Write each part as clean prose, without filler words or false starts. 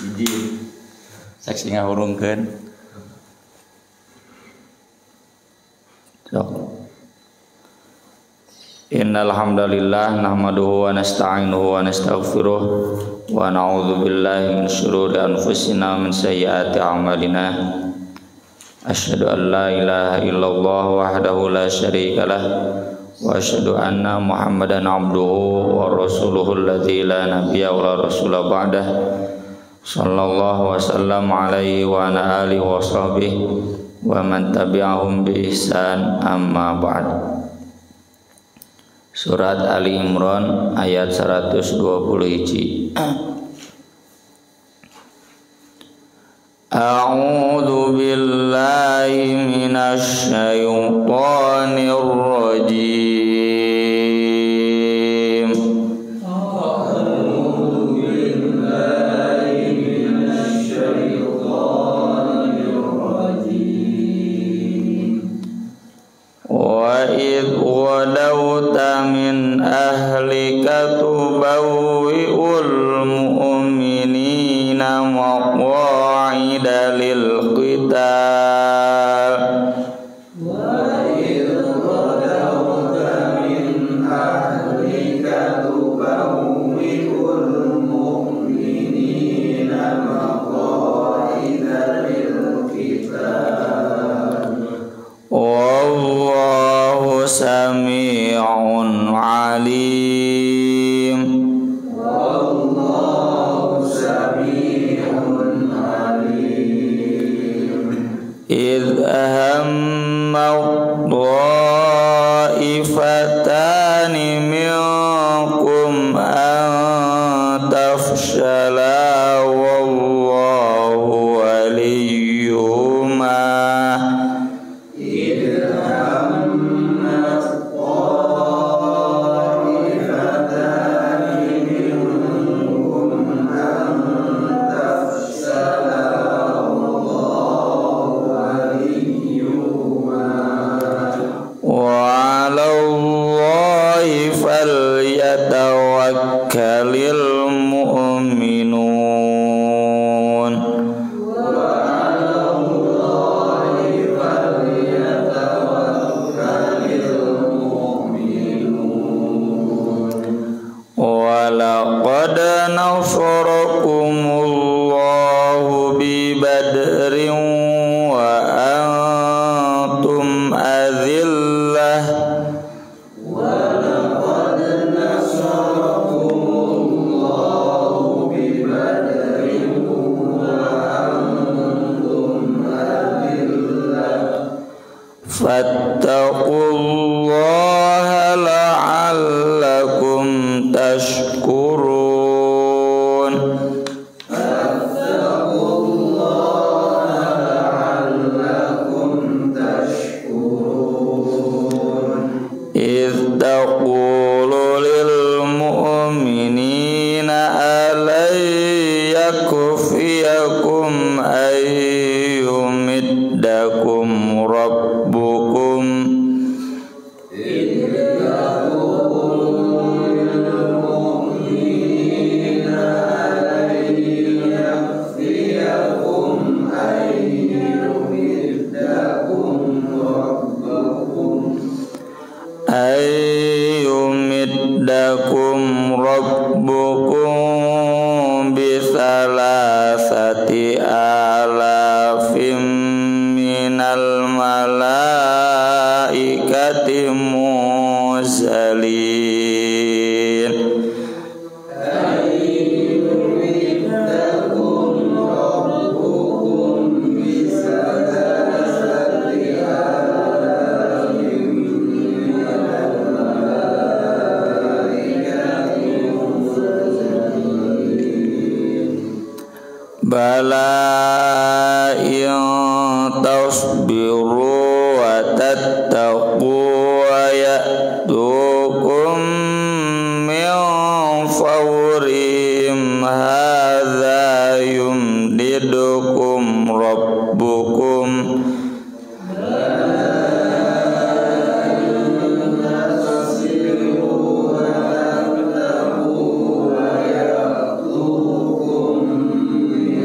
izin saksi ngahurungkeun Innal hamdalillah nahmaduhu wa nasta'inuhu wa nastaghfiruh wa na'udzu billahi min syururi anfusina wa min sayyiati a'malina asyhadu an la ilaha illallah wahdahu la syarika lah wa asyhadu anna muhammadan abduhu wa rasuluhu alladzi la nabiyya wa la rasula ba'dah sallallahu wasallam alaihi wa ala alihi wa sahbihi wa man tabi'ahum bi ihsan amma ba'd. Surat Ali Imran ayat 121. A'udzu billahi minasy syaithanir rajim. A'udzu billahi minasy syaithanir rajim. Wa idh ghadawta min ahlika tubawwi'ul mu'minina maq'ida lil qital. Wa idh ghadawta min ahlika tubawwi'ul mu'minina maq'ida lil qital. Wallahu sami'un alim. Wallahu sami'un alim. Idh hamma dha'ifatani minkum an tafshala wallahu waliyuhuma. Falyatawakkalil mu'minun. Walaqad nasarakumullahu bi badrin wa antum adillah. Fattaqullaha la'allakum tashkurun. Fattaqullaha la'allakum tashkurun. Idh taqulu lil mu'minina alay yakfiyakum ayyumiddakum rabbukum ayyumiddakum rabbukum bisalasati alafim minal malaikati mursalin. Ayyumiddakum rabbukum bisalasati alafim minal malaikati mursalin. Bala in tasbiru wa tattaqu wa ya'tukum min fawrihim hadza yumdidukum rabbukum min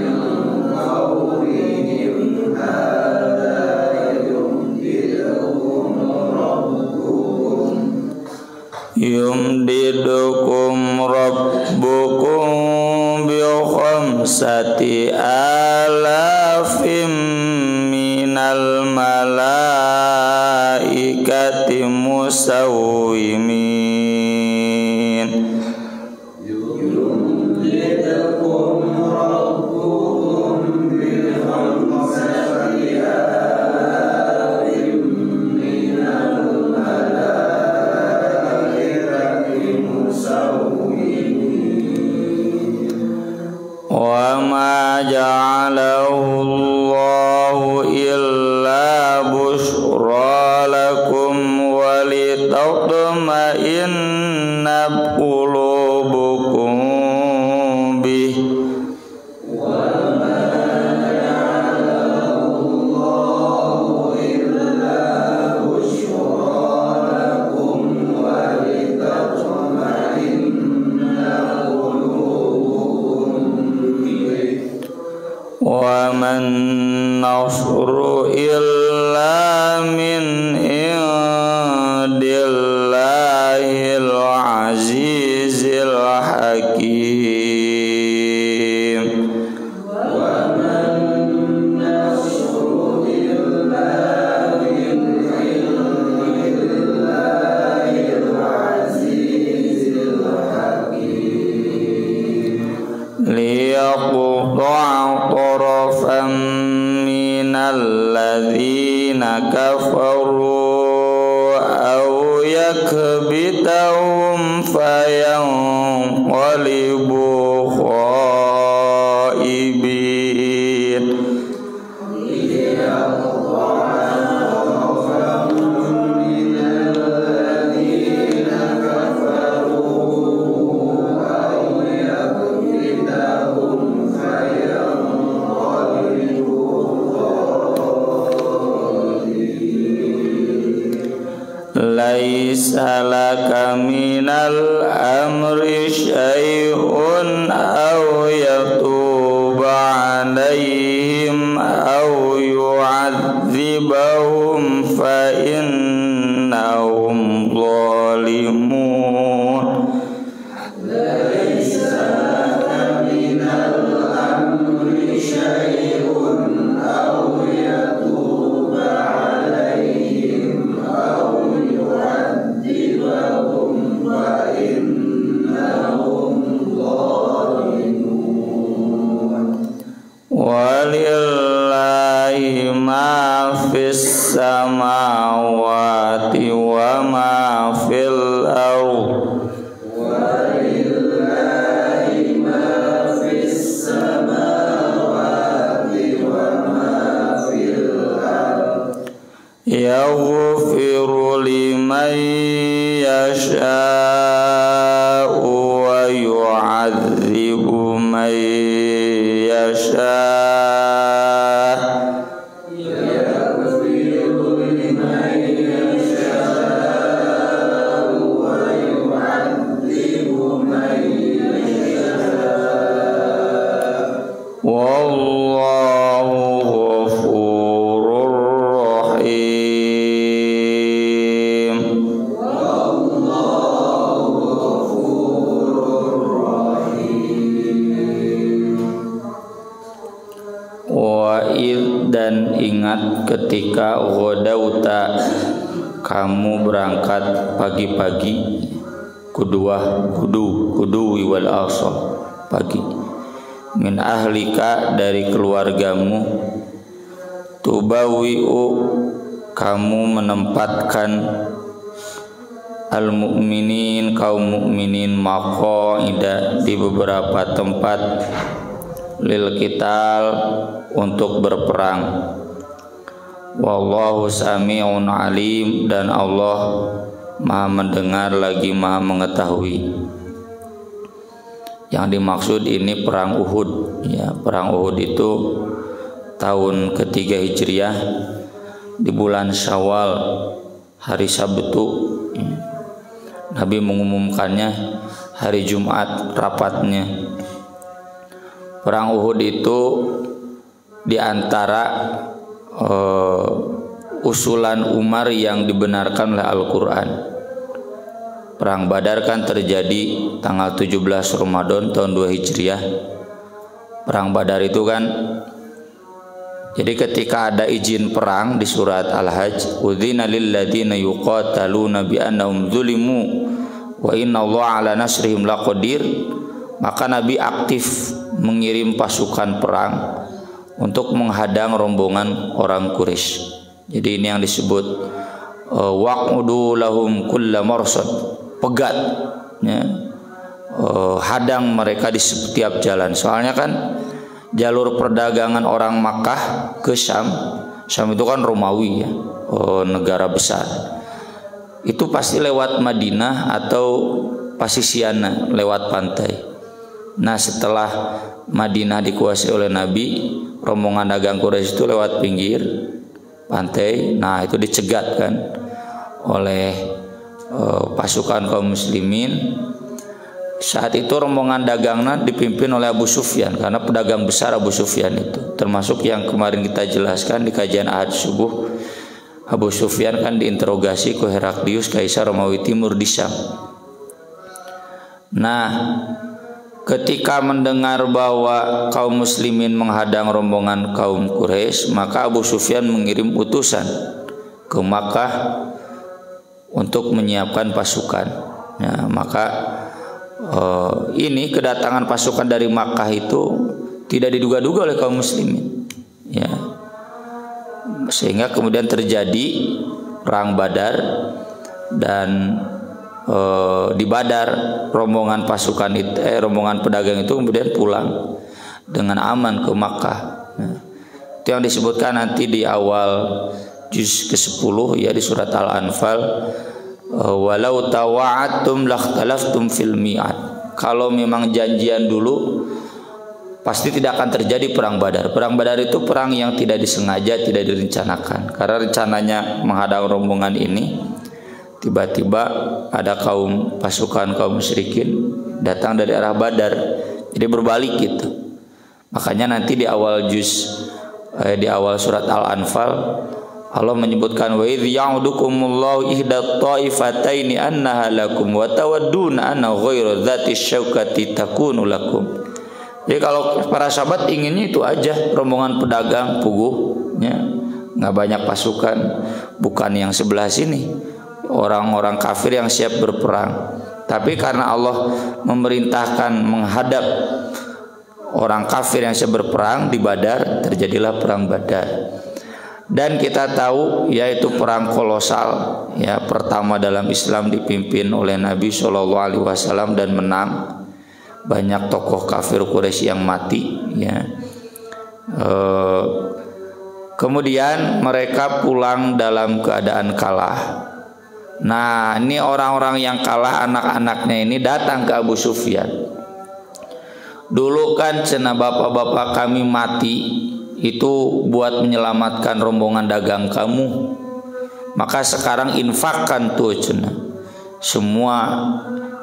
khamsati alafim minal malaikati musawwimin. Wa ma ja'alahu Allahu illa busyra lakum wa litatma'inna qulubukum bih. Wa man nasru illa min indillahil azizil hakim. Wa man nasru illa min indillahil azizil hakim. Liyaqta'a tarafan minal ladzina kafaru aw yakbitahum fayanqalibu khaibin. Laisa laka minal amri syai'un aw yatuba alaihim aw yu'adzibahum fa innahum zalimun. Laisa laka minal amri syai'un aw yatuba alaihim aw yu'adzibahum fa innahum zalimun. Walillahi ma fis samawati wa ma fil ardh. Walillahi ma fis samawati wa ma fil ardh. Yaghfiru liman yasha'u wa yu'adzibu man yasha'. Yaghfiru liman yasha'u wa yu'adzibu man yasha'. Wallahu ghafurur rahim. Wa'id dan ingat ketika ghadauta kamu berangkat pagi-pagi, kudu wal asal pagi, min ahlika dari keluargamu, tubawi'u kamu menempatkan al-mu'minin kaum mukminin maqaida di beberapa tempat lil qital untuk berperang. Wallahu sami'un alim, dan Allah Maha mendengar lagi Maha mengetahui. Yang dimaksud ini perang Uhud. Ya, perang Uhud itu tahun ketiga Hijriah di bulan Syawal, hari Sabtu. Nabi mengumumkannya hari Jumat rapatnya. Perang Uhud itu diantara usulan Umar yang dibenarkan oleh Al-Quran. Perang Badar kan terjadi tanggal 17 Ramadan tahun 2 Hijriah. Perang Badar itu kan, jadi ketika ada izin perang di surat Al-Hajj, udzina lil ladzina yuqataluna bi annahum zulimu wa innallaha ala nasrihim laqadir, maka Nabi aktif mengirim pasukan perang untuk menghadang rombongan orang Quraisy. Jadi ini yang disebut waqudu lahum kulla marsad, pegat ya, hadang mereka di setiap jalan. Soalnya kan jalur perdagangan orang Makkah ke Syam itu kan Romawi ya, negara besar. Itu pasti lewat Madinah atau Pasisiana, lewat pantai. Nah setelah Madinah dikuasai oleh Nabi, rombongan dagang Quraisy itu lewat pinggir pantai. Nah itu dicegat kan oleh pasukan kaum muslimin. Saat itu rombongan dagangnya dipimpin oleh Abu Sufyan, karena pedagang besar Abu Sufyan itu, termasuk yang kemarin kita jelaskan di kajian Ahad subuh. Abu Sufyan kan diinterogasi ke Heraklius, Kaisar Romawi Timur di Syam. Nah ketika mendengar bahwa kaum muslimin menghadang rombongan kaum Quraisy, maka Abu Sufyan mengirim utusan ke Makkah untuk menyiapkan pasukan. Ya, maka ini kedatangan pasukan dari Makkah itu tidak diduga-duga oleh kaum muslimin. Ya, sehingga kemudian terjadi perang Badar, dan di Badar rombongan pasukan itu, rombongan pedagang itu kemudian pulang dengan aman ke Makkah. Nah, itu yang disebutkan nanti di awal juz ke-10 ya, di surat Al-Anfal, walau tawa'atum lakhtalaftum fil mi'ad. Kalau memang janjian dulu, pasti tidak akan terjadi perang Badar. Perang Badar itu perang yang tidak disengaja, tidak direncanakan. Karena rencananya menghadang rombongan ini, tiba-tiba ada pasukan kaum musyrikin datang dari arah Badar, jadi berbalik gitu. Makanya nanti di awal di awal surat Al-Anfal Allah menyebutkan wa idz ya'udukumullahu ihda ta'ifataini annaha lakum wa tawadduna anna ghairu dzati syaukati takunu lakum. Jadi kalau para sahabat inginnya itu aja, rombongan pedagang puguh ya, nggak banyak pasukan, bukan yang sebelah sini orang-orang kafir yang siap berperang. Tapi karena Allah memerintahkan menghadap orang kafir yang siap berperang di Badar, terjadilah perang Badar. Dan kita tahu yaitu perang kolosal ya, pertama dalam Islam, dipimpin oleh Nabi SAW dan menang. Banyak tokoh kafir Quraisy yang mati ya. Kemudian mereka pulang dalam keadaan kalah. Nah ini orang-orang yang kalah, anak-anaknya ini datang ke Abu Sufyan. Dulu kan cenah bapak-bapak kami mati itu buat menyelamatkan rombongan dagang kamu, maka sekarang infakkan tuh cenah semua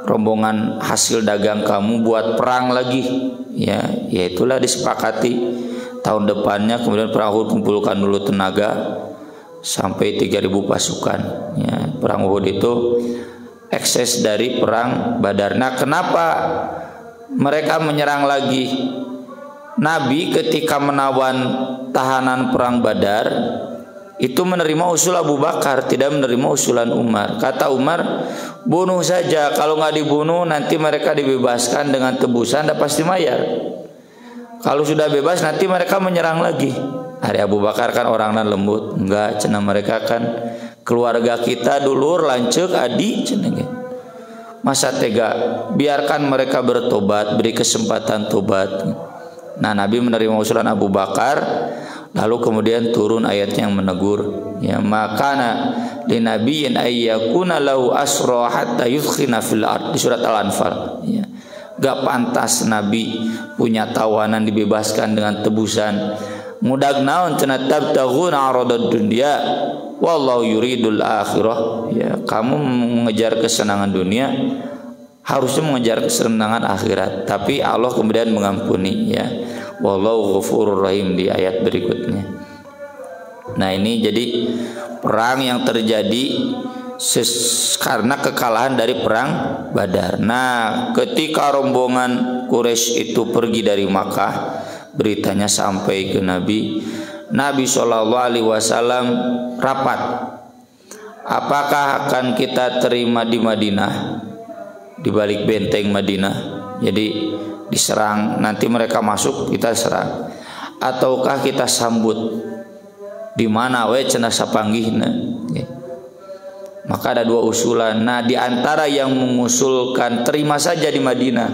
rombongan hasil dagang kamu buat perang lagi ya. Ya itulah disepakati tahun depannya, kemudian perang Uhud kumpulkan dulu tenaga sampai 3.000 pasukan ya. Perang Uhud itu ekses dari perang Badar. Nah kenapa mereka menyerang lagi? Nabi ketika menawan tahanan perang Badar itu menerima usul Abu Bakar, tidak menerima usulan Umar. Kata Umar, bunuh saja, kalau nggak dibunuh nanti mereka dibebaskan dengan tebusan, dan pasti mayar. Kalau sudah bebas nanti mereka menyerang lagi. Hari Abu Bakar kan orangnya lembut, enggak, cenah mereka kan keluarga kita dulur lancek adi cenah. Masa tega, biarkan mereka bertobat, beri kesempatan tobat. Nah Nabi menerima usulan Abu Bakar, lalu kemudian turun ayat yang menegur ya, makana linabiyyin ayyakuna lahu asra hatta yudkhina fil ard, di surat Al-Anfal ya. Gak pantas Nabi punya tawanan dibebaskan dengan tebusan. Mudag naon cenah tabtaghuna aradad dunya wallahu yuridul akhirah ya, kamu mengejar kesenangan dunia, harusnya mengejar kesenangan akhirat, tapi Allah kemudian mengampuni ya, wallahu ghafurur rahim di ayat berikutnya. Nah ini jadi perang yang terjadi karena kekalahan dari perang Badar. Nah ketika rombongan Quraisy itu pergi dari Makkah, beritanya sampai ke Nabi. Nabi SAW rapat. Apakah akan kita terima di Madinah, di balik benteng Madinah? Jadi diserang, nanti mereka masuk kita serang, ataukah kita sambut di mana we cenah sapanggihna? Maka ada dua usulan. Nah, di antara yang mengusulkan terima saja di Madinah,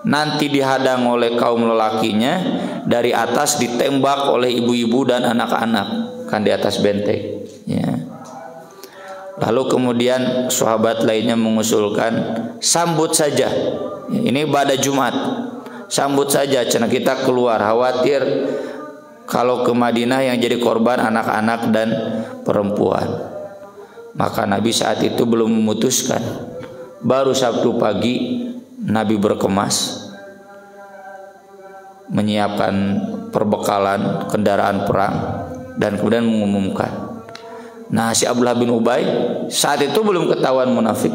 nanti dihadang oleh kaum lelakinya, dari atas ditembak oleh ibu-ibu dan anak-anak, kan di atas benteng ya. Lalu kemudian sahabat lainnya mengusulkan sambut saja, ini pada Jumat, sambut saja, cenah kita keluar, khawatir kalau ke Madinah yang jadi korban anak-anak dan perempuan. Maka Nabi saat itu belum memutuskan. Baru Sabtu pagi Nabi berkemas, menyiapkan perbekalan kendaraan perang, dan kemudian mengumumkan. Nah, si Abdullah bin Ubay saat itu belum ketahuan munafik.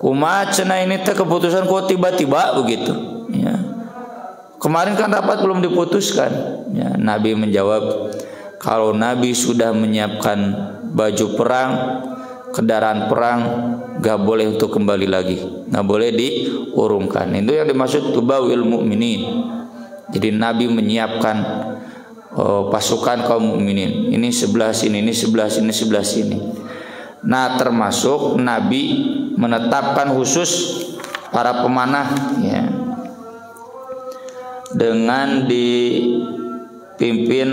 Kumaha cenah ini teh keputusan kok tiba-tiba begitu ya. Kemarin kan rapat belum diputuskan ya. Nabi menjawab, kalau Nabi sudah menyiapkan baju perang, kendaraan perang, gak boleh untuk kembali lagi, gak boleh diurungkan. Itu yang dimaksud tubawil mu'minin. Jadi Nabi menyiapkan pasukan kaum mukminin. Ini sebelah sini, ini sebelah sini, sebelah sini. Nah, termasuk Nabi menetapkan khusus para pemanah ya, dengan dipimpin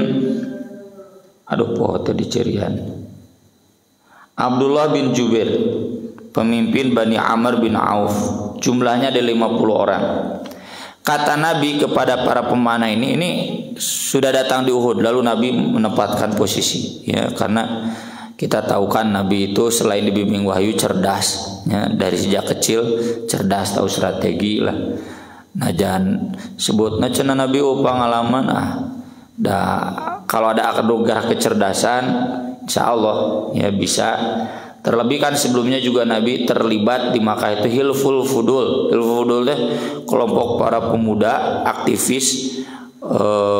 foto di cerian Abdullah bin Jubair, pemimpin Bani Amr bin Auf. Jumlahnya ada 50 orang. Kata Nabi kepada para pemanah ini sudah datang di Uhud, lalu Nabi menempatkan posisi ya, karena kita tahu kan Nabi itu selain dibimbing wahyu cerdas ya, dari sejak kecil cerdas, tahu strategi lah. Nah, jangan sebutnya cenah Nabi pengalaman kalau ada anugerah kecerdasan, insya Allah ya bisa. Terlebih kan sebelumnya juga Nabi terlibat di Makkah itu Hilful Fudul. Hilful Fudul deh kelompok para pemuda aktivis,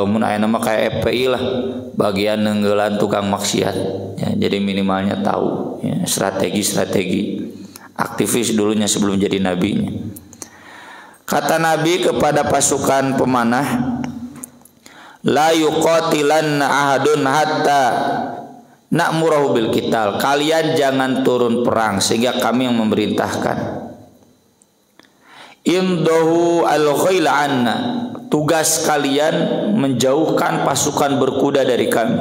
mun aya nama kayak FPI lah, bagian nenggelan tukang maksiat ya, jadi minimalnya tahu ya, strategi aktivis dulunya sebelum jadi nabinya. Kata Nabi kepada pasukan pemanah, la yuqatilanna ahadun hatta na'murahu bil qital. Kalian jangan turun perang sehingga kami yang memerintahkan. Imdahu al-khayla anna. Tugas kalian menjauhkan pasukan berkuda dari kami.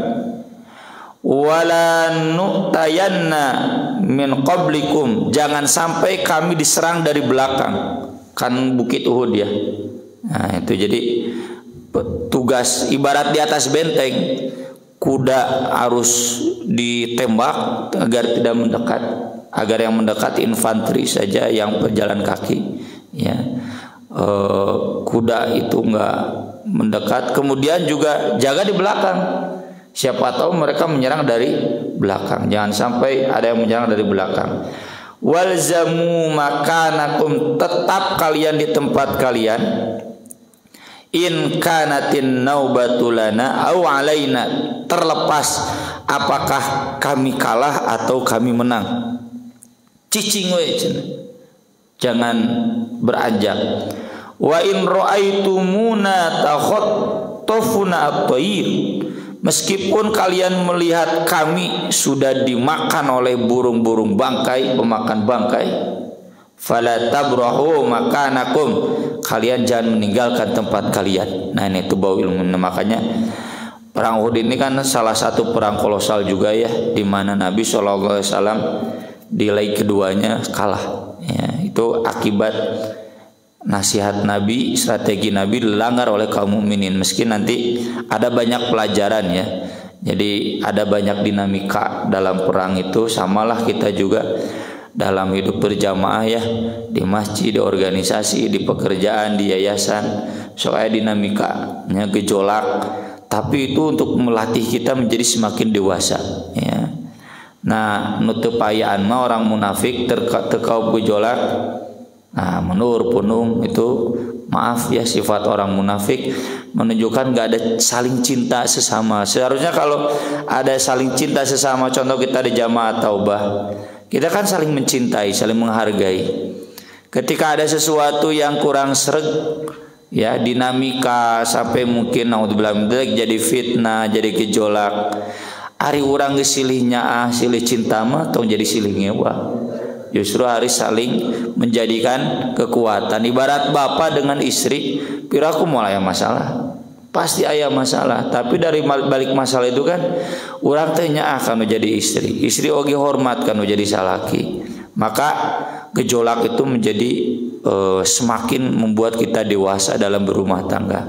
Wala nu'tayanna min qablikum. Jangan sampai kami diserang dari belakang. Kan bukit Uhud ya. Nah, itu jadi tugas ibarat di atas benteng, kuda harus ditembak agar tidak mendekat, agar yang mendekat infanteri saja, yang pejalan kaki ya, kuda itu enggak mendekat. Kemudian juga jaga di belakang, siapa tahu mereka menyerang dari belakang, jangan sampai ada yang menyerang dari belakang. Walzamu makanakum, tetap kalian di tempat kalian. In kanatin naubatulana au alaina, terlepas apakah kami kalah atau kami menang. Cicing we, jangan beranjak. Wa in ra'aitumuna takhattafuna at-tayr, meskipun kalian melihat kami sudah dimakan oleh burung-burung bangkai, pemakan bangkai, fala tabrahu makanakum, kalian jangan meninggalkan tempat kalian. Nah, ini itu bau ilmu. Makanya perang Uhud ini kan salah satu perang kolosal juga ya, di mana Nabi SAW di leg keduanya kalah ya, itu akibat nasihat Nabi, strategi Nabi dilanggar oleh kaum mukminin. Meski nanti ada banyak pelajaran ya, jadi ada banyak dinamika dalam perang itu. Samalah kita juga dalam hidup berjamaah ya, di masjid, di organisasi, di pekerjaan, di yayasan, soalnya dinamikanya gejolak, tapi itu untuk melatih kita menjadi semakin dewasa ya. Nah, nutupayaan orang munafik terkau gejolak, nah menur punung itu maaf ya, sifat orang munafik menunjukkan gak ada saling cinta sesama. Seharusnya kalau ada saling cinta sesama, contoh kita di jamaah taubah, kita kan saling mencintai, saling menghargai. Ketika ada sesuatu yang kurang sreg, ya dinamika sampai mungkin naudzubillah jadi fitnah, jadi gejolak, ari urang geus silih nyaah, silih cinta mah tong jadi silih ngewa. Justru harus saling menjadikan kekuatan. Ibarat bapak dengan istri, piraku mulai masalah, pasti aya masalah. Tapi dari balik masalah itu kan urang teh nyaah kanu jadi istri, istri oge hormat kanu jadi salaki. Maka gejolak itu menjadi semakin membuat kita dewasa dalam berumah tangga.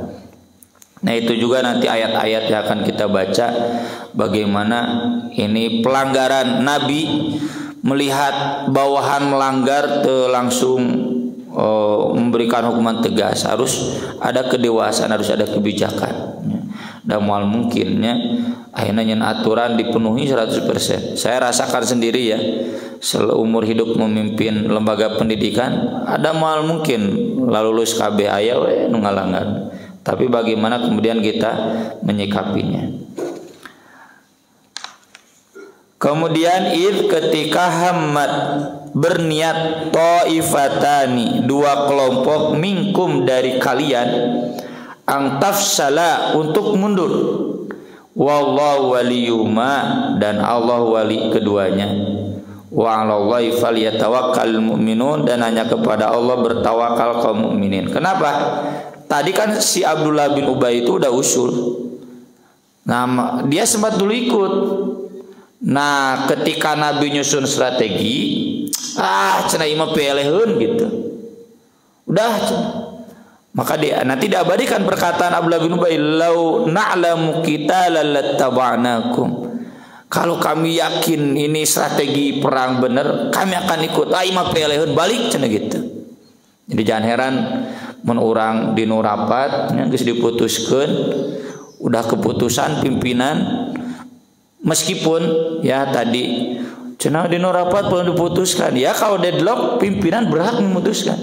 Nah itu juga nanti ayat-ayat yang akan kita baca, bagaimana ini pelanggaran Nabi melihat bawahan melanggar langsung memberikan hukuman tegas. Harus ada kedewasaan, harus ada kebijakan. Dan mual mungkinnya akhirnya aturan dipenuhi 100%. Saya rasakan sendiri ya, seumur hidup memimpin lembaga pendidikan, ada mual mungkin lalu lulus KB aya we nu ngalanggar. Tapi bagaimana kemudian kita menyikapinya. Kemudian ketika hamad berniat taifatani, dua kelompok minkum dari kalian, angtafsala untuk mundur, wallahu waliyuma dan Allah wali keduanya, wa 'alallahi falyatawakkalul mu'minun dan hanya kepada Allah bertawakal kaum mukminin. Kenapa? Tadi kan si Abdullah bin Ubay itu udah usul. Nah, dia sempat dulu ikut. Nah, ketika Nabi nyusun strategi, cenah imah peleheun gitu. Udah cenah. Maka dia nanti diabadikan perkataan Abdullah bin Ubay, "Lau na'lamu qitalan lattaba'nakum." Kalau kami yakin ini strategi perang bener, kami akan ikut. Imah peleheun balik cenah gitu. Jadi jangan heran mun urang dinu rapat nya geus diputuskeun, udah keputusan pimpinan. Meskipun ya tadi cenah dinu rapat belum diputuskan, ya kalau deadlock pimpinan berhak memutuskan.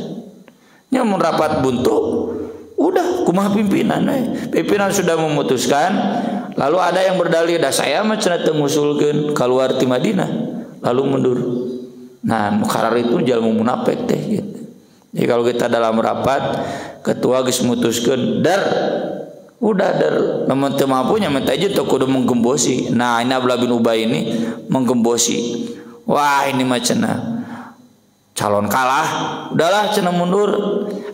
Nya mun rapat buntu, udah kumaha pimpinan pimpinan sudah memutuskan, lalu ada yang berdalih dah saya mah cenah teu ngusulkeun kaluar ti Madinah lalu mundur. Nah, mukarar itu jalmu munafik teh gitu. Jadi kalau kita dalam rapat ketua geus mutuskeun udah namun teu mampu nya minta aja teu kudu menggembosi. Nah, ini Abdullah bin Ubay ini menggembosi. Wah, ini mah cenah calon kalah, udahlah cenah mundur.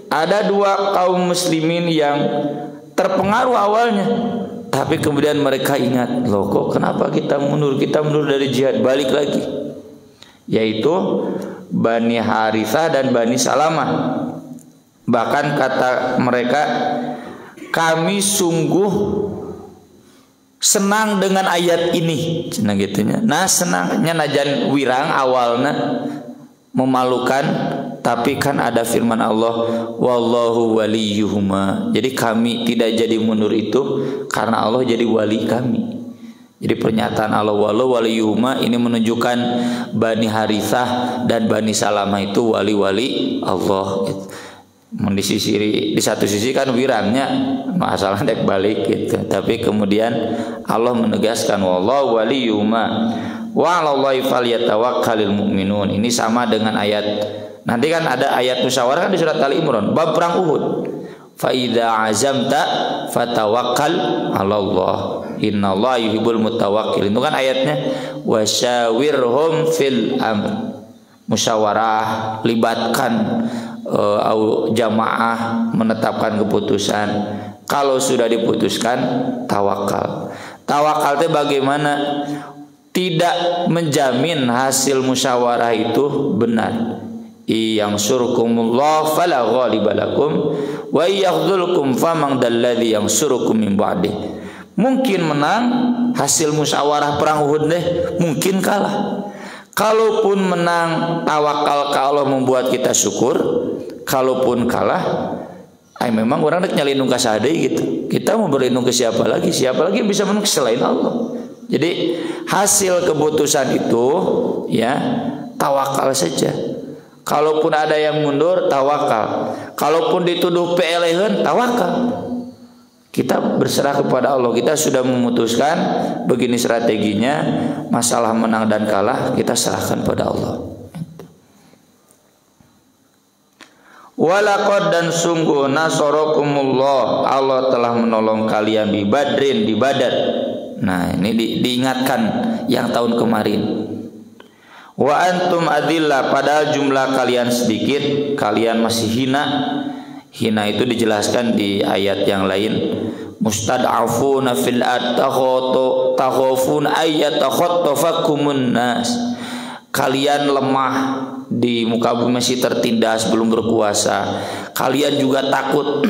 Ada dua kaum muslimin yang terpengaruh awalnya, tapi kemudian mereka ingat, loh kok kenapa kita mundur dari jihad, balik lagi, yaitu Bani Harithah dan Bani Salamah. Bahkan kata mereka, kami sungguh senang dengan ayat ini, cenah gitunya. Nah, senangnya najan wirang awalna memalukan, tapi kan ada firman Allah, wallahu waliyuhuma. Jadi kami tidak jadi mundur itu karena Allah jadi wali kami. Jadi pernyataan Allah wallahu waliyuhuma ini menunjukkan Bani Harithah dan Bani Salamah itu wali-wali Allah gitu. Di satu sisi kan wirangnya masalah dek balik gitu, tapi kemudian Allah menegaskan wallahu waliyuhuma wa 'alallahi falyatawakkalul mu'minun. Ini sama dengan ayat nanti kan ada ayat musyawarah kan di surat Ali Imran bab perang Uhud, fa idza azamta fatawakkal 'alallah innallaha yuhibbul mutawakkilin. Itu kan ayatnya wasyawirhum fil amr, musyawarah, libatkan jamaah menetapkan keputusan. Kalau sudah diputuskan tawakal. Tawakal itu bagaimana? Tidak menjamin hasil musyawarah itu benar. Yang surkumullah fala ghaliba lakum wa yakhdhulkum faman dalladhi yang surukum min ba'di. Mungkin menang hasil musyawarah perang Uhud deh, mungkin kalah. Kalaupun menang, tawakal ke Allah membuat kita syukur. Kalaupun kalah, memang orang nak nyalin nungka sadai gitu. Kita mau berlindung ke siapa lagi? Siapa lagi yang bisa menang selain Allah? Jadi hasil keputusan itu ya tawakal saja. Kalaupun ada yang mundur, tawakal. Kalaupun dituduh peeleheun, tawakal. Kita berserah kepada Allah. Kita sudah memutuskan begini strateginya, masalah menang dan kalah kita serahkan pada Allah. Walaqad dan sungguh nasarakumullah, Allah telah menolong kalian di Badrin, di Badar. Nah, ini diingatkan yang tahun kemarin. Wa antum adillah, padahal jumlah kalian sedikit, kalian masih hina. Hina itu dijelaskan di ayat yang lain. Mustad'afuna fil ard takhafun ayyatakhattafakumun nas. Kalian lemah di muka bumi, masih tertindas, belum berkuasa. Kalian juga takut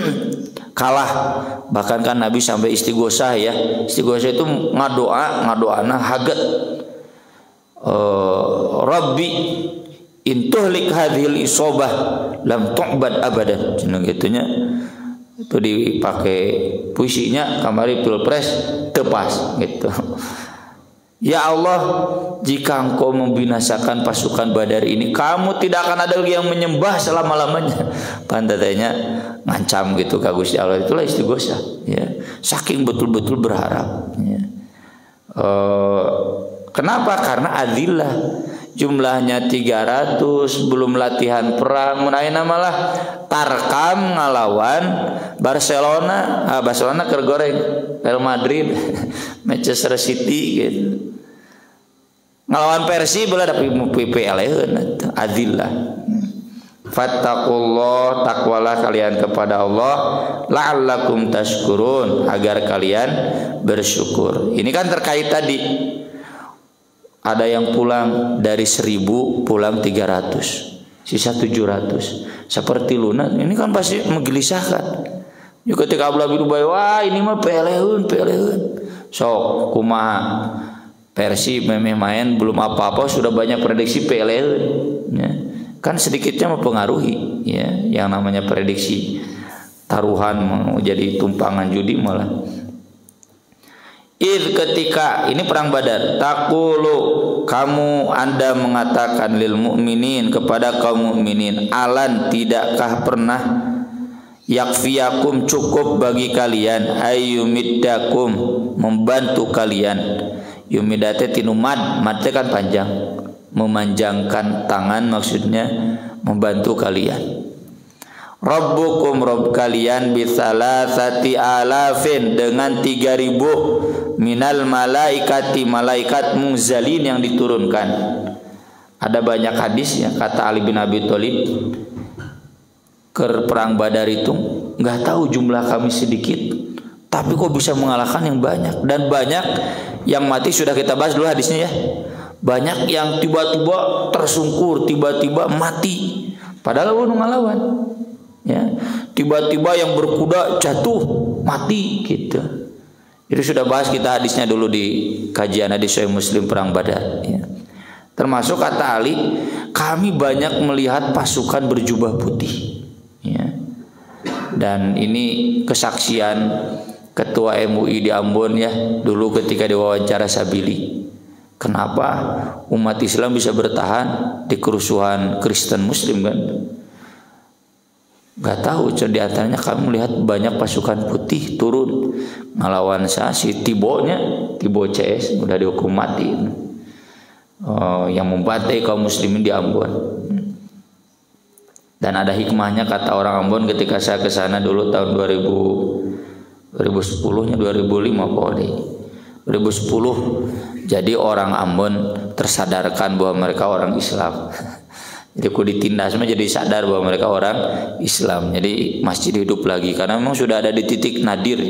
kalah. Bahkan kan Nabi sampai istighosah ya. Istighosah itu ngadoana haget. Rabbi intuhlik hadhil isobah lam tu'bad abadan. Cina gitunya itu dipakai puisinya kamari pilpres tepas gitu. Ya Allah, jika engkau membinasakan pasukan Badar ini, kamu tidak akan ada lagi yang menyembah selama-lamanya. Pantatnya ngancam gitu ka Gusti Allah. Itulah istighosah ya. Saking betul-betul berharap ya. Kenapa? Karena adillah. Jumlahnya 300, belum latihan perang, munaina malah tarkam ngalawan Barcelona. Barcelona keur goreng Real Madrid, Manchester City gitu. Ngalawan Persib beulah da PPL-eun adillah. Fattaqullah, takwalah kalian kepada Allah, la'allakum tashkurun, agar kalian bersyukur. Ini kan terkait tadi. Ada yang pulang dari 1000, pulang 300, sisa 700. Seperti lunak, ini kan pasti menggelisahkan. Ya ketika Abdullah bin Ubay, wah ini mah peleun. Sok kumaha Persib main belum apa-apa sudah banyak prediksi peleun. Ya. Kan sedikitnya mempengaruhi ya, yang namanya prediksi taruhan mau jadi tumpangan judi malah. Ketika ini perang Badar, taqulu, kamu Anda mengatakan lil mukminin, kepada kaum mukminin, alan, tidakkah pernah yakfiyakum, cukup bagi kalian, ayyumiddakum, membantu kalian. Yumidate tinu mad kan panjang, memanjangkan tangan, maksudnya membantu kalian. Rabbukum, Rabb kalian, bisalasati alafin, dengan 3000 minal malaikati, malaikat munzalin yang diturunkan. Ada banyak hadis ya, kata Ali bin Abi Thalib, ke perang Badar itu nggak tahu jumlah kami sedikit, tapi kok bisa mengalahkan yang banyak. Dan banyak yang mati, sudah kita bahas dulu hadisnya ya. Banyak yang tiba-tiba tersungkur, tiba-tiba mati, padahal lu ngelawan. Ya, tiba-tiba yang berkuda jatuh mati gitu. Itu sudah bahas kita hadisnya dulu di kajian hadis Sahih Muslim perang Badar ya. Termasuk kata Ali, kami banyak melihat pasukan berjubah putih ya. Dan ini kesaksian ketua MUI di Ambon ya, dulu ketika diwawancara Sabili. Kenapa umat Islam bisa bertahan di kerusuhan Kristen Muslim kan? Gak tahu, di antaranya kami melihat banyak pasukan putih turun ngelawan si Tibo CS udah dihukum mati, yang membantai kaum muslimin di Ambon. Dan ada hikmahnya kata orang Ambon ketika saya ke sana dulu tahun 2010-nya 2005 pokoknya 2010. Jadi orang Ambon tersadarkan bahwa mereka orang Islam. Jadi aku ditindas jadi sadar bahwa mereka orang Islam. Jadi masjid hidup lagi karena memang sudah ada di titik nadir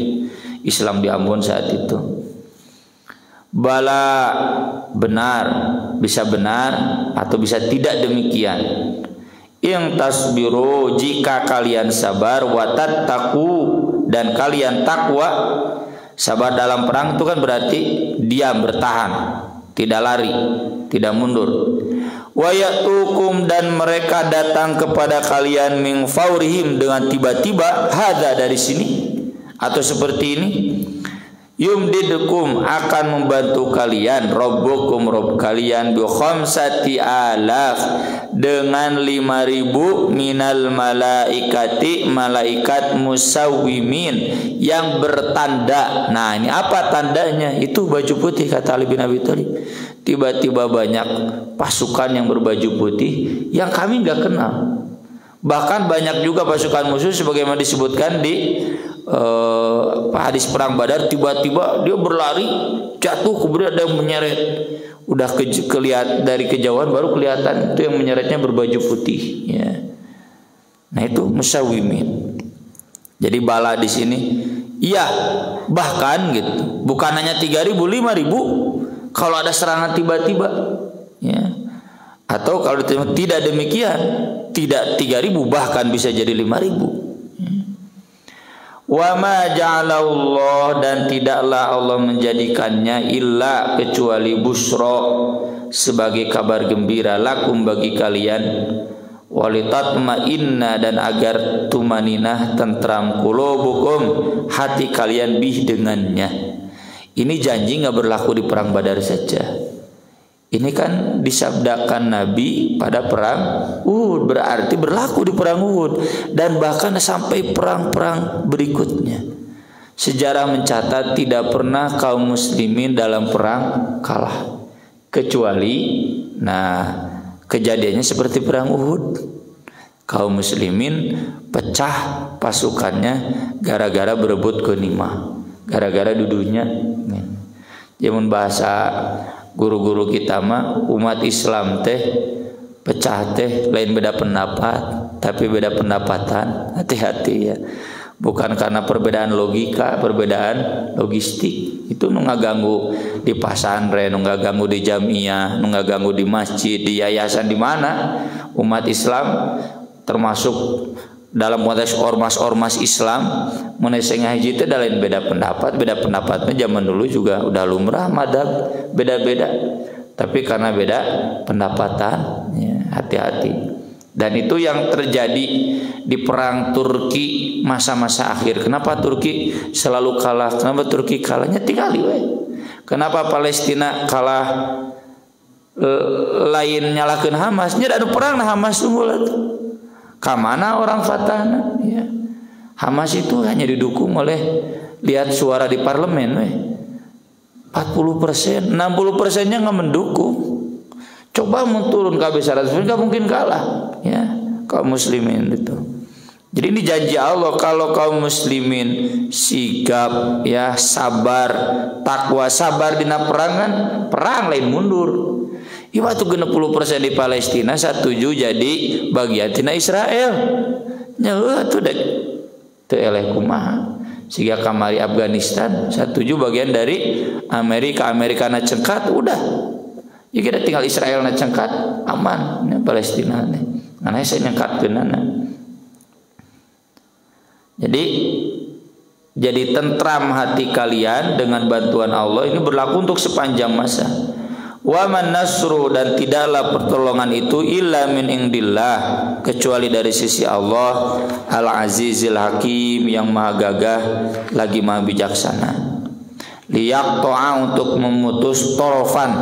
Islam di Ambon saat itu. Bala, benar, bisa benar atau bisa tidak demikian. In tasbiru, jika kalian sabar, watattaqu, dan kalian takwa. Sabar dalam perang itu kan berarti diam, bertahan, tidak lari, tidak mundur. Wa ya'tukum, dan mereka datang kepada kalian min faurihim, dengan tiba-tiba, hadza dari sini atau seperti ini. yumdidukum akan membantu kalian rabbukum rabb kalian bi khamsati alaf dengan 5.000 minal malaikati malaikat musawwimin yang bertanda. Nah, ini apa tandanya? Itu baju putih kata Ali bin Abi Thalib. Tiba-tiba banyak pasukan yang berbaju putih yang kami nggak kenal. Bahkan banyak juga pasukan musuh sebagaimana disebutkan di hadis perang Badar, tiba-tiba dia berlari jatuh kemudian ada yang menyeret, udah kelihatan dari kejauhan baru kelihatan itu yang menyeretnya berbaju putih ya. Nah itu musawwimin. Jadi bala di sini iya, bahkan gitu bukan hanya 3.000 5.000 kalau ada serangan tiba-tiba ya. Atau kalau tidak demikian tidak 3.000 bahkan bisa jadi 5.000. Wa ma ja'alallah dan tidaklah Allah menjadikannya illa kecuali busra sebagai kabar gembira lakum bagi kalian walitatma'inna dan agar tumaninah tentram qulubukum hati kalian bih dengannya. Ini janji nggak berlaku di perang Badar saja. Ini kan disabdakan Nabi pada perang Uhud, berarti berlaku di perang Uhud dan bahkan sampai perang-perang berikutnya. Sejarah mencatat tidak pernah kaum muslimin dalam perang kalah kecuali kejadiannya seperti perang Uhud. Kaum muslimin pecah pasukannya gara-gara berebut ghanimah, gara-gara dudunya. Zaman bahasa guru-guru kita mah umat Islam teh pecah teh lain beda pendapat tapi beda pendapatan. Hati-hati ya, bukan karena perbedaan logika, perbedaan logistik. Itu nu ngaganggu di pasantren, nu ngaganggu di jamiah, nu ngaganggu di masjid, di yayasan, di mana umat Islam termasuk dalam konteks ormas-ormas Islam meneseng haji itu lain beda pendapat. Beda pendapatnya zaman dulu juga udah lumrah, madhab beda-beda, tapi karena beda pendapatan ya, hati-hati. Dan itu yang terjadi di perang Turki masa-masa akhir. Kenapa Turki selalu kalah? Kenapa Turki kalahnya tinggali we? Kenapa Palestina kalah lain nyalakeun Hamas? Nya ada perang nah Hamas unggul atuh. Kamana orang Fatahna ya. Hamas itu hanya didukung oleh lihat suara di parlemen 40%, 60%-nya nggak mendukung. Coba mau turun ke besaran nggak mungkin kalah ya kaum muslimin itu. Jadi ini janji Allah kalau kaum muslimin sigap ya sabar, takwa, sabar dina perangan, perang lain mundur. Ieu atuh 60% di Palestina satuju jadi bagian tina Israel. Nya atuh dek teu eleh kumaha. Siga kamari Afghanistan satuju bagian dari Amerika, Amerikana cengkat udah. Ya kita tinggal Israel na cengkat aman nya Palestina teh. Ngan saya nyengkatkeunana. Jadi tentram hati kalian dengan bantuan Allah ini berlaku untuk sepanjang masa. Wa man nasru dan tidaklah pertolongan itu illa min indillah kecuali dari sisi Allah Al-Azizil Hakim yang maha gagah lagi maha bijaksana. Liyaqta'a untuk memutus torofan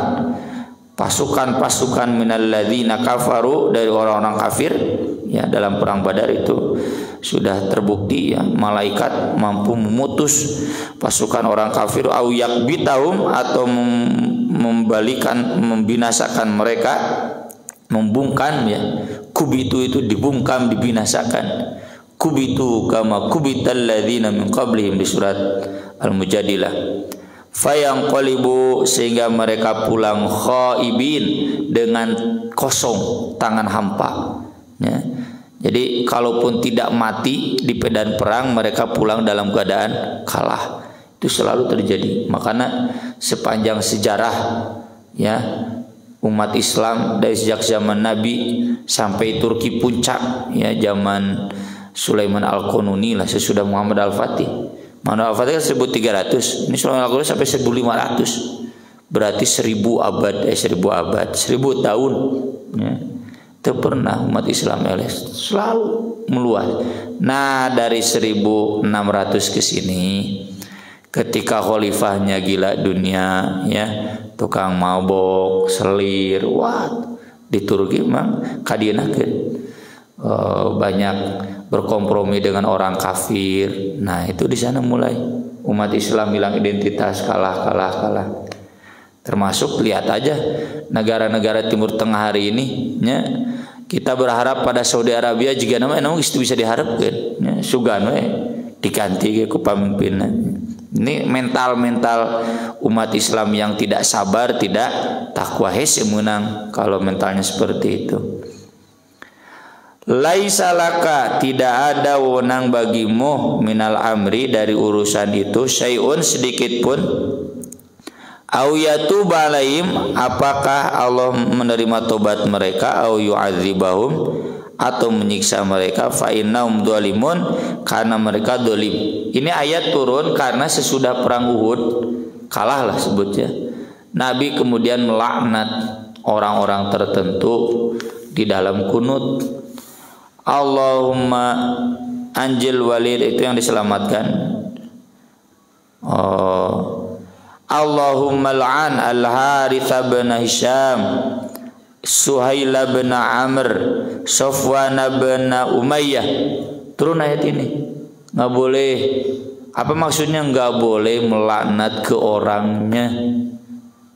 pasukan-pasukan minalladzina kafaru dari orang-orang kafir ya. Dalam perang Badar itu sudah terbukti ya, malaikat mampu memutus pasukan orang kafir au yakbitahum atau membinasakan mereka, membungkam ya. Kubitu itu dibungkam, dibinasakan. Kubitu kama kubital ladzina min qablihim di surat Al-Mujadilah. Fayanqalibu sehingga mereka pulang khaibin dengan kosong, tangan hampa ya. Jadi kalaupun tidak mati di medan perang mereka pulang dalam keadaan kalah. Itu selalu terjadi. Makanya sepanjang sejarah ya umat Islam dari sejak zaman Nabi sampai Turki puncak ya zaman Sulaiman Al-Qanuni lah sesudah Muhammad Al-Fatih. Muhammad Al-Fatih kan 1300, ini Sulaiman Al-Qanuni sampai 1500. Berarti 1000 tahun ya. Itu pernah umat Islam selalu meluas. Nah dari 1600 ke sini Ketika khalifahnya gila dunia, ya, tukang mabok, selir, wah, di Turki memang kadienakeun banyak berkompromi dengan orang kafir. Nah, itu di sana mulai umat Islam hilang identitas, kalah. Termasuk lihat aja negara-negara Timur Tengah hari ini, ya, kita berharap pada Saudi Arabia juga namanya itu bisa diharapkan, ya, sugan we diganti ke pemimpinnya. Ini mental umat Islam yang tidak sabar, tidak takwa, menang kalau mentalnya seperti itu. Laisa laka, tidak ada wewenang bagimu minal amri, dari urusan itu, syai'un, sedikit pun, au yatub alaihim, apakah Allah menerima tobat mereka, au yu'adzibahum, atau menyiksa mereka, fa innahum dzalimun, karena mereka dolim. Ini ayat turun karena sesudah perang Uhud, kalah lah sebutnya, Nabi kemudian melaknat orang-orang tertentu di dalam kunut. Allahumma anjil Walid, itu yang diselamatkan. Allahumma al'an al-Harith bin Hisham, Suhail bin Amr, Safwan bin Umayyah. Turun ayat ini. Nggak boleh. Apa maksudnya nggak boleh melaknat ke orangnya?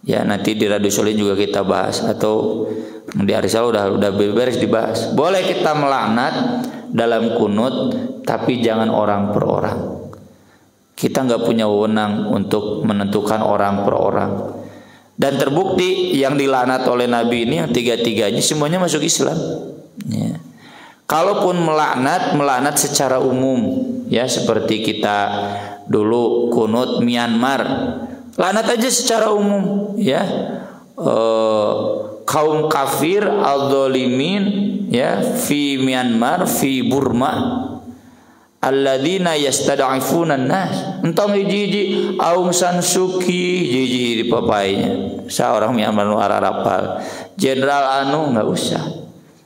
Ya, nanti di Radio Solin juga kita bahas, atau di Arisal udah beres dibahas. Boleh kita melaknat dalam kunut, tapi jangan orang per orang. Kita nggak punya wewenang untuk menentukan orang per orang. Dan terbukti yang dilaknat oleh Nabi ini yang tiga-tiganya semuanya masuk Islam. Ya. Kalaupun melaknat secara umum, ya, seperti kita dulu kunut Myanmar, laknat aja secara umum, ya, kaum kafir al-dzalimin, ya, fi Myanmar, fi Burma, alladzina yastad'ifuna an-nas, entong hiji-hiji Aung San Suu Kyi, hiji di papainya, seorang Myanmar arapal, jenderal anu, nggak usah,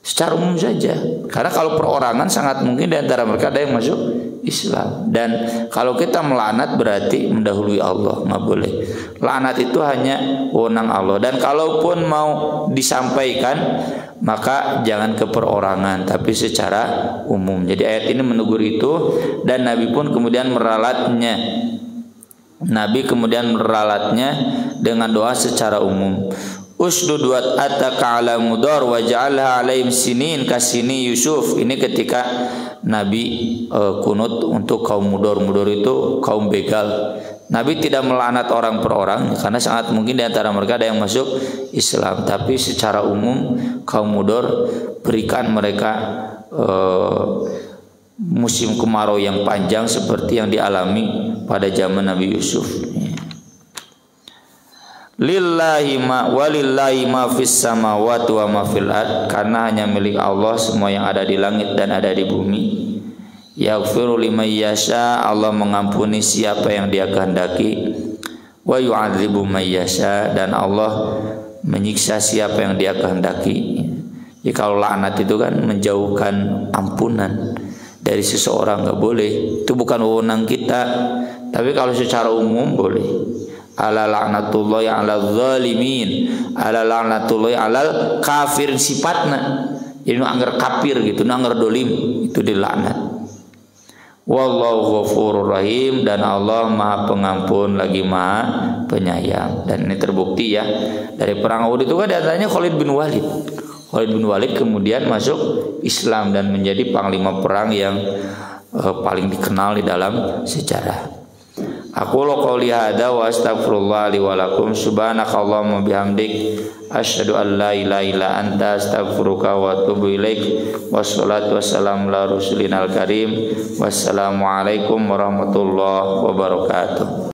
secara umum saja. Karena kalau perorangan sangat mungkin di antara mereka ada yang masuk Islam. Dan kalau kita melaknat berarti mendahului Allah, nggak boleh. Laknat itu hanya wewenang Allah. Dan kalaupun mau disampaikan, maka jangan ke perorangan, tapi secara umum. Jadi ayat ini menegur itu, dan Nabi pun kemudian meralatnya. Nabi kemudian meralatnya dengan doa secara umum. Usdud wa ataka ala mudar waj'alha alaihim sinin kasini Yusuf. Ini ketika Nabi kunut untuk kaum Mudor. Mudor itu kaum begal. Nabi tidak melaknat orang per orang karena sangat mungkin di antara mereka ada yang masuk Islam, tapi secara umum kaum Mudor, berikan mereka musim kemarau yang panjang seperti yang dialami pada zaman Nabi Yusuf. Lillahi ma walillahi ma fis samawati wa ma fil ard, karena hanya milik Allah semua yang ada di langit dan ada di bumi. Yaghfiru liman yasha, Allah mengampuni siapa yang Dia kehendaki. Wa yu'adzibu man yasha, dan Allah menyiksa siapa yang Dia kehendaki. Jadi kalau laknat itu kan menjauhkan ampunan dari seseorang, nggak boleh. Itu bukan wewenang kita. Tapi kalau secara umum boleh. Ala la'natullahi 'alal zalimin, ala la'natullahi 'alal kafir, sifatna. Jadi nu anggar kafir gitu, nu anggar dolim, itu dilaknat. Wallahu ghafurur rahim, dan Allah Maha Pengampun lagi Maha Penyayang. Dan ini terbukti ya dari perang Uhud itu kan datanya Khalid bin Walid. Khalid bin Walid kemudian masuk Islam dan menjadi panglima perang yang paling dikenal di dalam sejarah. Aku qouli hada wa astaghfirullah li wa lakum, subhanakallahumma bihamdik, asyhadu an la ilaha illa anta, astaghfiruka wa atubu ilaik. Wassalatu wassalamu ala rasulil karim. Wassalamu alaikum warahmatullahi wabarakatuh.